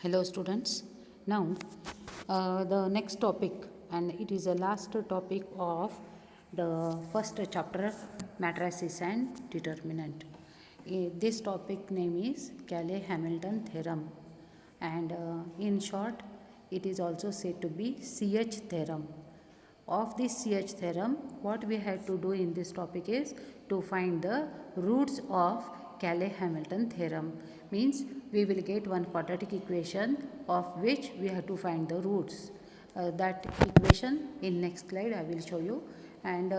Hello students. Now the next topic, and it is the last topic of the first chapter, matrices and determinant. This topic name is Cayley-Hamilton theorem, and in short it is also said to be CH theorem. Of this CH theorem, what we have to do in this topic is to find the roots of Cayley-Hamilton theorem. Means we will get one quadratic equation of which we have to find the roots. That equation in next slide I will show you, and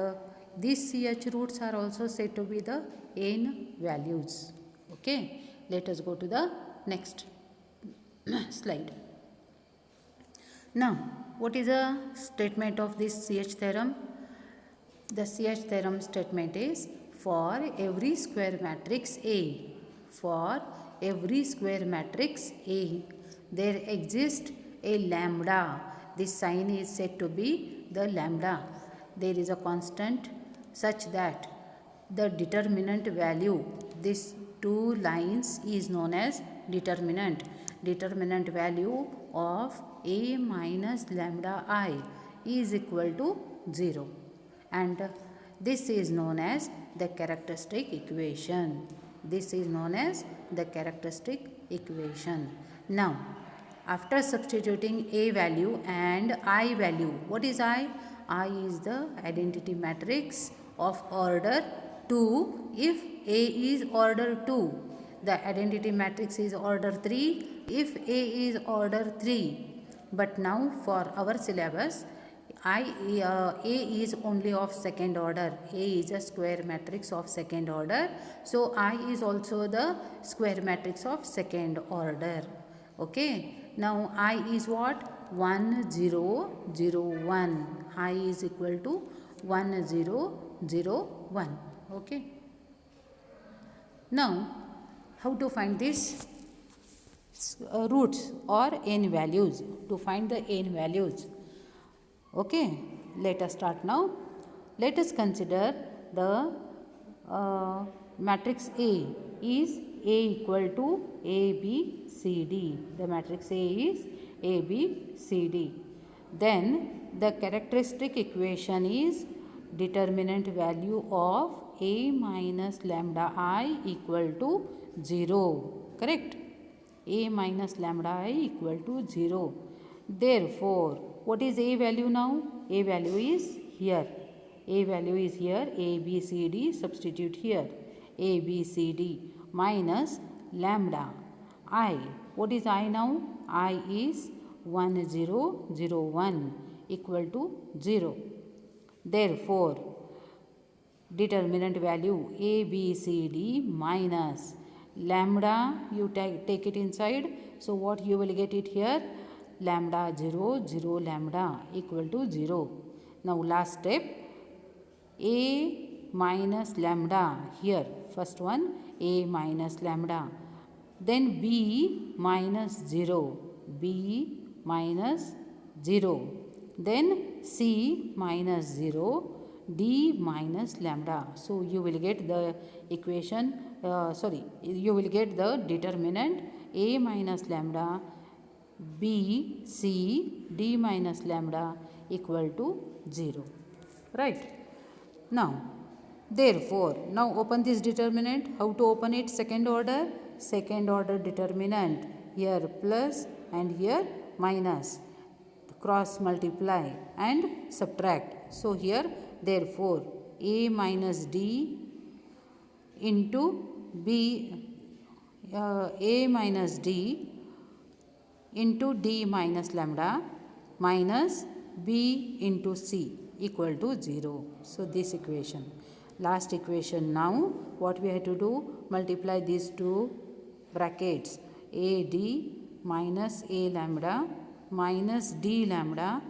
these CH roots are also said to be the n values. Okay, let us go to the next slide. Now, what is the statement of this CH theorem? The CH theorem statement is, for every square matrix A, for every square matrix A, there exists a lambda. This sign is said to be the lambda. There is a constant such that the determinant value, this two lines is known as determinant. Determinant value of A minus lambda I is equal to 0, and this is known as the characteristic equation. This is known as the characteristic equation. Now, after substituting A value and I value, what is I? I is the identity matrix of order 2 if A is order 2. The identity matrix is order 3 if A is order 3. But now for our syllabus, A is only of second order. A is a square matrix of second order. So I is also the square matrix of second order. Okay. Now I is what? 1 0 0 1. I is equal to 1 0 0 1. Okay. Now, how to find these roots or n values? To find the n values. Okay, let us start now. Let us consider the matrix A is A equal to A, B, C, D. The matrix A is A, B, C, D. Then the characteristic equation is determinant value of A minus lambda I equal to 0. Correct? A minus lambda I equal to 0. Therefore, what is A value now? A value is here. A value is here. A, B, C, D. Substitute here. A, B, C, D minus lambda I. What is I now? I is 1 0 0 1 equal to 0. Therefore, determinant value A, B, C, D minus lambda, you take it inside. So, what you will get it here? Lambda 0 0 lambda equal to 0. Now, last step, A minus lambda here. First one, A minus lambda. Then B minus 0. B minus 0. Then C minus 0. D minus lambda. So, you will get the equation, you will get the determinant A minus lambda, B, C, D minus lambda equal to 0. Right. Now, therefore, now open this determinant. How to open it? Second order. Second order determinant. Here plus and here minus. Cross multiply and subtract. So, here therefore, A minus D into B, A minus D into D minus lambda minus B into C equal to 0. So, this equation. Last equation. Now, what we have to do? Multiply these two brackets. AD minus A lambda minus D lambda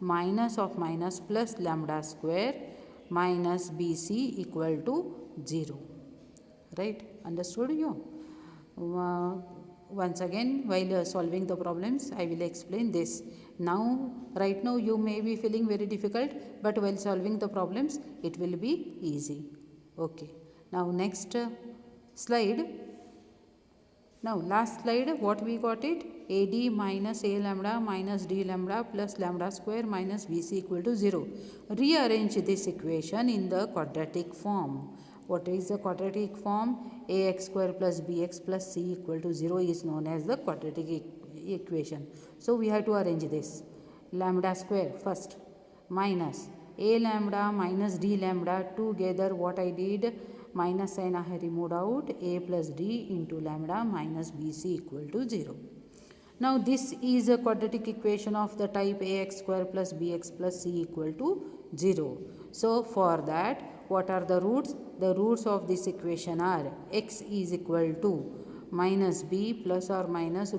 minus of minus plus lambda square minus BC equal to 0. Right? Understood you? Once again, while solving the problems, I will explain this. Now, right now you may be feeling very difficult, but while solving the problems, it will be easy. Okay. Now, next slide. Now last slide, what we got it? AD minus A lambda minus D lambda plus lambda square minus BC equal to 0. Rearrange this equation in the quadratic form. What is the quadratic form? AX square plus BX plus C equal to 0 is known as the quadratic equation. So we have to arrange this. Lambda square first minus A lambda minus D lambda together. What I did? Minus sign I have removed out. A plus D into lambda minus BC equal to 0. Now this is a quadratic equation of the type AX square plus BX plus C equal to 0. So for that, what are the roots? The roots of this equation are x is equal to minus b plus or minus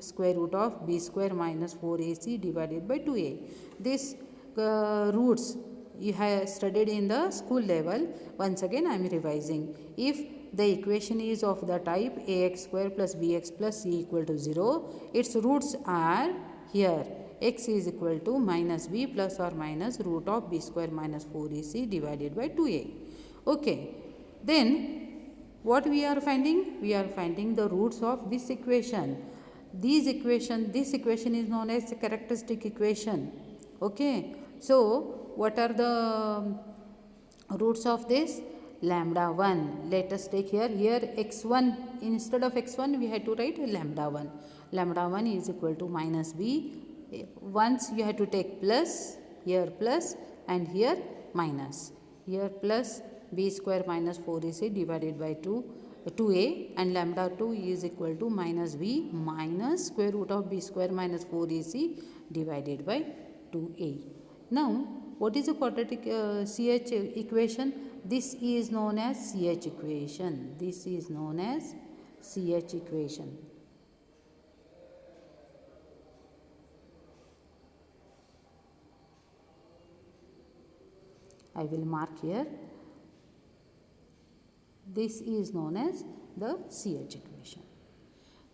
square root of b square minus 4ac divided by 2a. This roots you have studied in the school level. Once again I am revising. If the equation is of the type ax square plus bx plus c equal to 0, its roots are here. X is equal to minus b plus or minus root of b square minus 4ac divided by 2a. Okay. Then what we are finding? We are finding the roots of this equation. This equation is known as a characteristic equation. Okay. So what are the roots of this? Lambda 1. Let us take here x1, instead of x1 we have to write lambda 1. Lambda 1 is equal to minus b. Once you have to take plus, here plus and here minus. Here plus b square minus 4ac divided by 2a, and lambda 2 is equal to minus b minus square root of b square minus 4ac divided by 2a. Now what is the quadratic CH equation? This is known as CH equation. This is known as CH equation. I will mark here. This is known as the CH equation.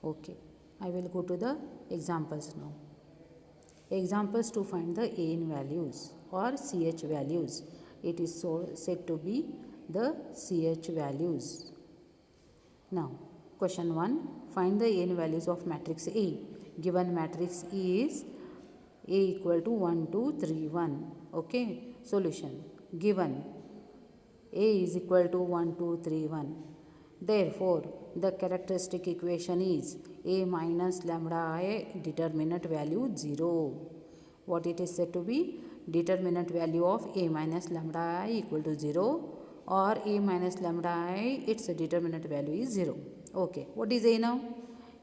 Okay. I will go to the examples now. Examples to find the AN values or CH values. It is so said to be the CH values. Now, question 1. Find the AN values of matrix A. Given matrix is A equal to 1, 2, 3, 1. Okay. Solution. Given A is equal to 1, 2, 3, 1. Therefore, the characteristic equation is A minus lambda I determinant value 0. What it is said to be? Determinant value of A minus lambda I equal to 0, or A minus lambda I, its determinant value is 0. Okay. What is A now?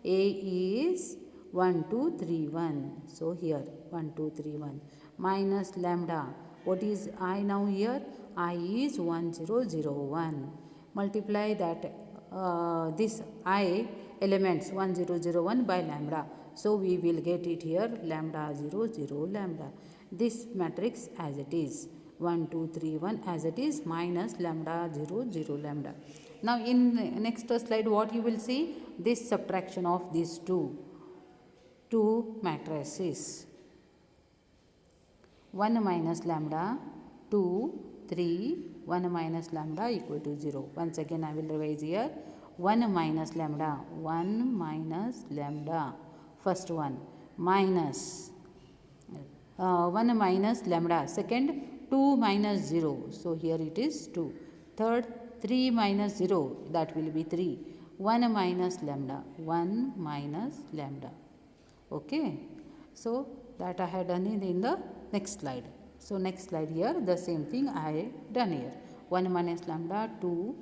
A is 1, 2, 3, 1. So here 1, 2, 3, 1 minus lambda. What is I now here? I is 1, 0, 0, 1. Multiply that this I elements 1, 0, 0, 1 by lambda. So we will get it here lambda 0, 0, lambda. This matrix as it is 1, 2, 3, 1 as it is minus lambda 0, 0, lambda. Now in next slide what you will see? This subtraction of these two matrices. 1 minus lambda 2, 3, 1 minus lambda equal to 0. Once again I will revise here. 1 minus lambda, 1 minus lambda, first one, minus 1 minus lambda, second 2 minus 0, so here it is 2. Third 3 minus 0, that will be 3. 1 minus lambda, 1 minus lambda. Okay. So that I had done it in the next slide. So next slide here the same thing I had done here. 1 minus lambda 2,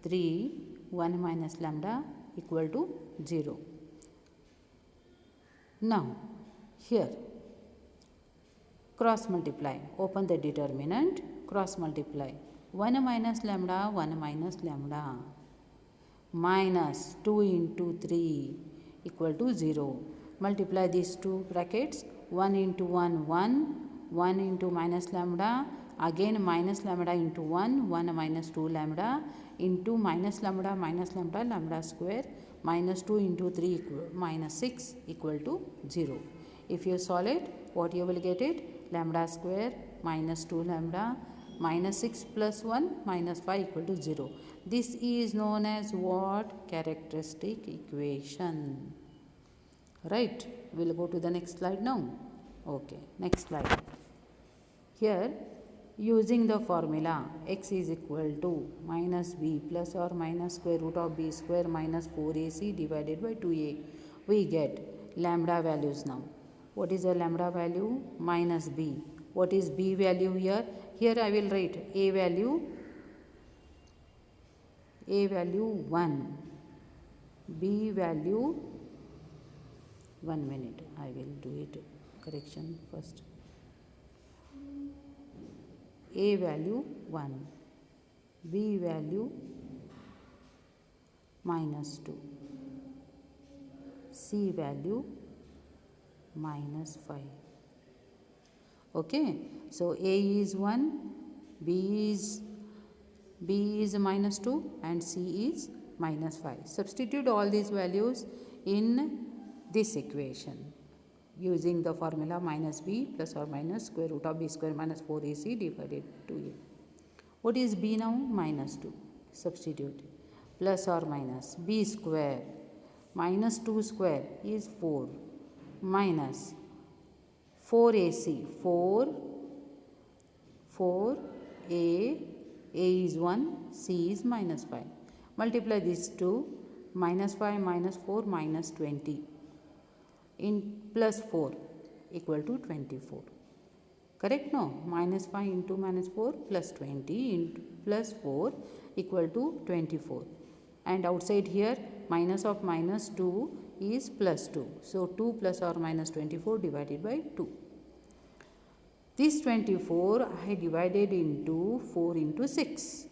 3, 1 minus lambda equal to 0. Now here cross multiply, open the determinant, cross multiply. 1 minus lambda, 1 minus lambda minus 2 into 3 equal to 0. Multiply these two brackets. 1 into 1, 1, 1 into minus lambda, again minus lambda into 1, 1 minus 2 lambda into minus lambda, lambda square, minus 2 into 3 equal, minus 6 equal to 0. If you solve it, what you will get it? Lambda square minus 2 lambda minus 6 plus 1 minus 5 equal to 0. This is known as what? Characteristic equation. Right? We'll go to the next slide now. Okay, next slide. Here, using the formula x is equal to minus b plus or minus square root of b square minus 4ac divided by 2a, we get lambda values now. What is the lambda value? Minus b. What is b value here? Here I will write a value 1, b value 1 minute. I will do it correction first. A value 1, B value minus 2, C value minus 5. Okay, so A is 1, B is minus 2 and C is minus 5. Substitute all these values in this equation using the formula minus b plus or minus square root of b square minus 4ac divided by 2a. What is b now? Minus 2. Substitute. Plus or minus b square minus 2 square is 4 minus 4ac 4a is 1, c is minus 5. Multiply these two, minus 5 minus 4 minus 20 in plus 4 equal to 24. Correct? No? Minus 5 into minus 4 plus 20 into plus 4 equal to 24. And outside here minus of minus 2 is plus 2. So 2 plus or minus 24 divided by 2. This 24 I divided into 4 into 6.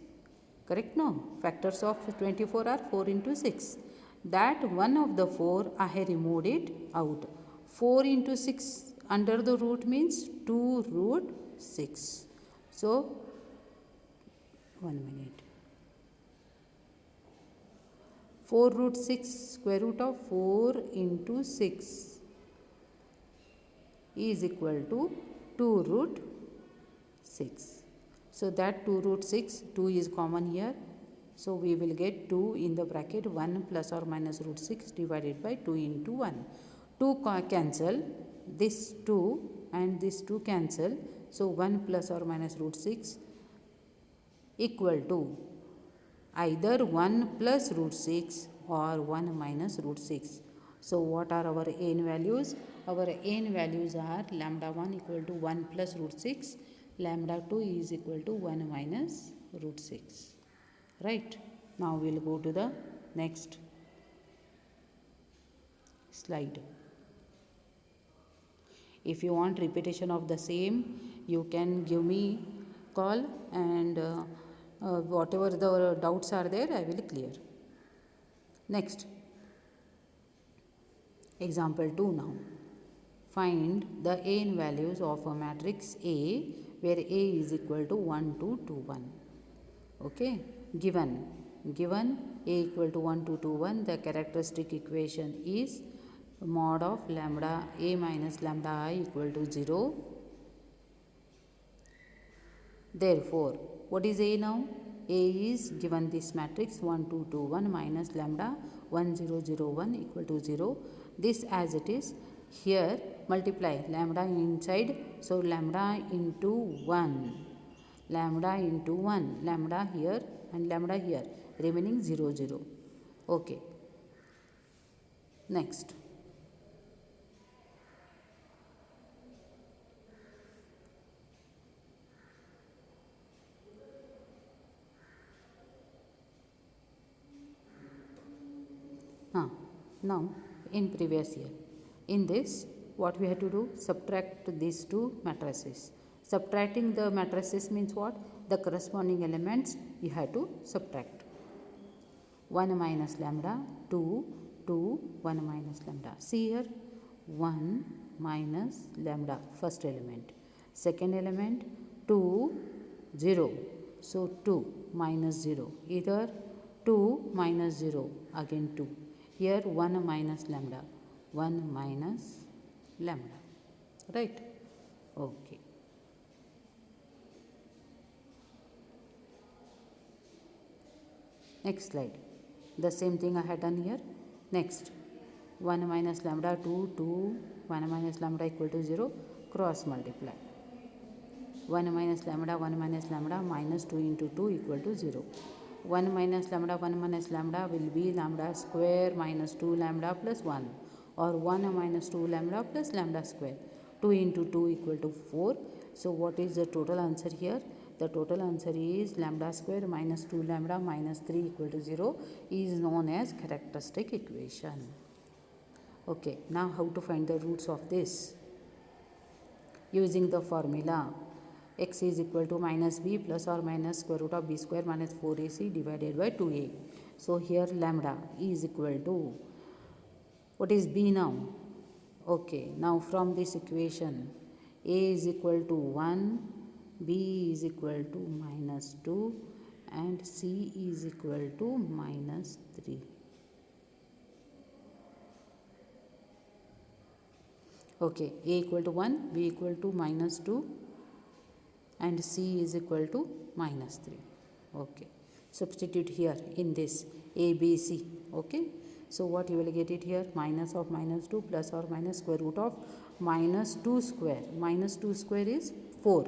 Correct? No? Factors of 24 are 4 into 6. That one of the 4 I have removed it out. 4 into 6 under the root means 2 root 6. So 1 minute. 4 root 6 square root of 4 into 6 is equal to 2 root 6. So that 2 root 6, 2 is common here. So we will get 2 in the bracket 1 plus or minus root 6 divided by 2 into 1. 2 cancel, this 2 and this 2 cancel. So 1 plus or minus root 6 equal to either 1 plus root 6 or 1 minus root 6. So what are our n values? Our n values are lambda 1 equal to 1 plus root 6, lambda 2 is equal to 1 minus root 6. Right? Now we will go to the next slide. If you want repetition of the same, you can give me call and whatever the doubts are there, I will clear. Next, example 2 now. Find the n values of a matrix A where A is equal to 1, 2, 2, 1. Okay, given A equal to 1, 2, 2, 1, the characteristic equation is mod of lambda A minus lambda I equal to 0. Therefore, what is A now? A is given this matrix 1, 2, 2, 1 minus lambda 1, 0, 0, 1 equal to 0. This as it is. Here multiply lambda inside. So lambda into 1. Lambda into 1. Lambda here and lambda here. Remaining 0, 0. Okay. Next. Now in previous year, in this what we have to do? Subtract these two matrices. Subtracting the matrices means what? The corresponding elements you have to subtract. 1 minus lambda, 2, 2, 1 minus lambda. See here, 1 minus lambda, first element. Second element, 2, 0. So 2 minus 0. Either 2 minus 0, again 2. Here 1 minus lambda, 1 minus lambda. Right? Okay. Next slide. The same thing I had done here. Next, 1 minus lambda 2, 2, 1 minus lambda equal to 0, cross multiply. 1 minus lambda minus 2 into 2 equal to 0. 1 minus lambda will be lambda square minus 2 lambda plus 1, or 1 minus 2 lambda plus lambda square. 2 into 2 equal to 4. So what is the total answer here? The total answer is lambda square minus 2 lambda minus 3 equal to 0 is known as characteristic equation. Okay, now how to find the roots of this? Using the formula x is equal to minus b plus or minus square root of b square minus 4ac divided by 2a. So here lambda is equal to, what is b now? Okay, now from this equation, a is equal to 1, b is equal to minus 2 and c is equal to minus 3. Okay, a equal to 1, b equal to minus 2 and c is equal to minus 3. Okay, substitute here in this a, b, c. Okay, so what you will get it here? Minus of minus 2 plus or minus square root of minus 2 square. Minus 2 square is 4.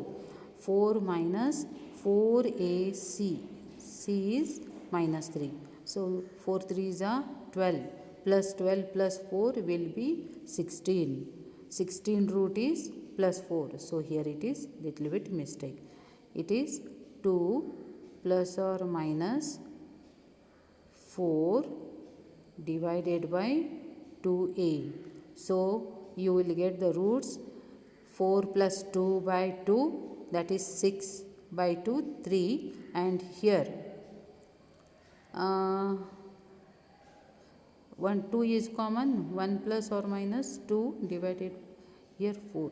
4 minus 4ac. C is minus 3. So 4 3s are 12. Plus 12 plus 4 will be 16. 16 root is plus 4. So here it is little bit mistake. It is 2 plus or minus 4 divided by 2a. So you will get the roots 4 plus 2 by 2, that is 6 by 2, 3, and here 1 2 is common, 1 plus or minus 2 divided here 4.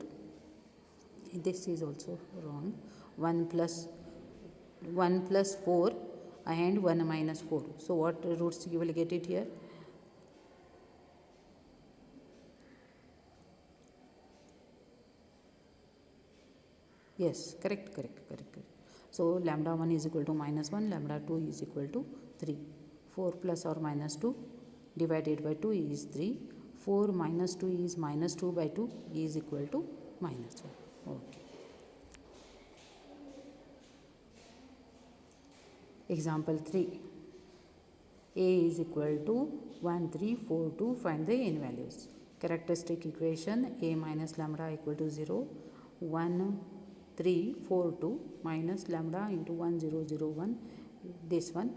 This is also wrong. 1 plus 4 and 1 minus 4. So what roots you will get it here? Yes, correct. So lambda 1 is equal to minus 1, lambda 2 is equal to 3. 4 plus or minus 2 divided by 2 is 3. 4 minus 2 is minus 2 by 2 is equal to minus 1. Okay. Example 3. A is equal to 1, 3, 4, 2. Find the n values. Characteristic equation a minus lambda equal to 0. 1, 3, 4, 2 minus lambda into 1, 0, 0, 1. This one